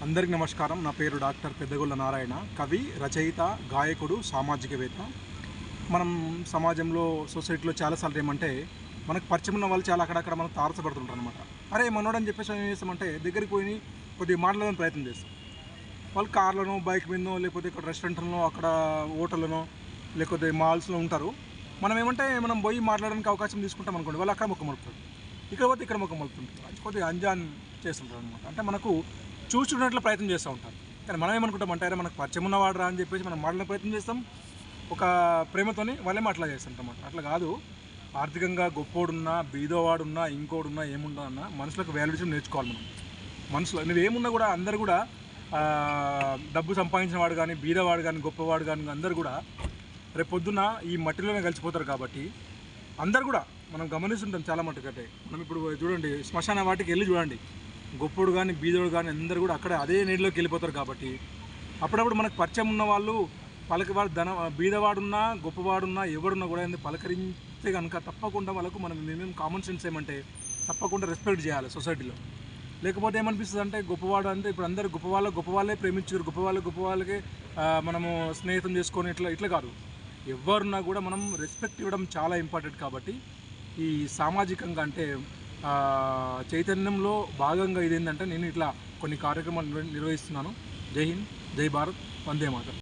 అందరికీ నమస్కారం. నా పేరు డాక్టర్ పెద్దగొల్ల నారాయణ. కవి, రచయిత, గాయకుడు, సామాజికవేత్త. మనం సమాజంలో, సొసైటీలో చాలాసార్లు ఏమంటే మనకు పరిచయం ఉన్న వాళ్ళు చాలా అక్కడక్కడ మనం తారసపడుతుంటారు అనమాట. అరే మనోడని చెప్పేసి ఏం చేస్తామంటే దగ్గరికి పోయి కొద్దిగా మాట్లాడడానికి ప్రయత్నం చేస్తాం. వాళ్ళు కార్లోనో, బైక్ మీదనో, లేకపోతే ఇక్కడ రెస్టారెంట్లలో, అక్కడ హోటల్లోనో, లేకపోతే మాల్స్లో ఉంటారు. మనం ఏమంటే మనం పోయి మాట్లాడడానికి అవకాశం తీసుకుంటాం అనుకోండి, వాళ్ళు అక్కడ మొక్క మలుపుతారు, ఇక్కడ పోతే ఇక్కడ మొక్క మలుపుతుంటారు. అది కొద్దిగా అంజాన్ చేస్తుంటారు అనమాట. అంటే మనకు చూస్తున్నట్లు ప్రయత్నం చేస్తూ ఉంటారు. కానీ మనం ఏమనుకుంటాం అంటే మనకు పరిచయం ఉన్నవాడు రా అని చెప్పేసి మనం మాట్లాడే ప్రయత్నం చేస్తాం. ఒక ప్రేమతోని వాళ్ళే అట్లా చేస్తుంటాం అన్నమాట. అట్లా కాదు, ఆర్థికంగా గొప్పోడున్నా, బీదోవాడున్నా, ఇంకోడున్నా, ఏమున్నా అన్నా మనుషులకు వాల్యూషన్ నేర్చుకోవాలి మనం. మనుషులు నువ్వేమున్నా కూడా అందరు కూడా డబ్బు సంపాదించిన వాడు కానీ, బీదవాడు కానీ, గొప్పవాడు కానీ అందరు కూడా రేపు పొద్దున్న ఈ మట్టిలోనే కలిసిపోతారు. కాబట్టి అందరు కూడా మనం గమనిస్తుంటాం చాలా మట్టుకంటే. మనం ఇప్పుడు చూడండి, శ్మశాన వాటికి వెళ్ళి చూడండి, గొప్పోడు కానీ, బీదోడు కానీ అందరు కూడా అక్కడే అదే నీటిలోకి వెళ్ళిపోతారు. కాబట్టి అప్పుడప్పుడు మనకు పరిచయం ఉన్న వాళ్ళు పలకవాడు, బీదవాడున్నా, గొప్పవాడున్నా, ఎవడున్నా కూడా పలకరిస్తే కనుక తప్పకుండా వాళ్ళకు మనం మినిమం కామన్ సెన్స్ ఏమంటే తప్పకుండా రెస్పెక్ట్ చేయాలి సొసైటీలో. లేకపోతే ఏమనిపిస్తుంది అంటే గొప్పవాడు అంటే ఇప్పుడు అందరూ గొప్పవాళ్ళే ప్రేమించారు, గొప్ప వాళ్ళకే మనము స్నేహితం చేసుకొని ఇట్లా కాదు. ఎవరున్నా కూడా మనం రెస్పెక్ట్ ఇవ్వడం చాలా ఇంపార్టెంట్. కాబట్టి ఈ సామాజికంగా అంటే చైతన్యంలో భాగంగా ఇదేంటంటే నేను ఇట్లా కొన్ని కార్యక్రమాలు నిర్వహిస్తున్నాను. జై హింద్, జై భారత్, వందే మాతరం.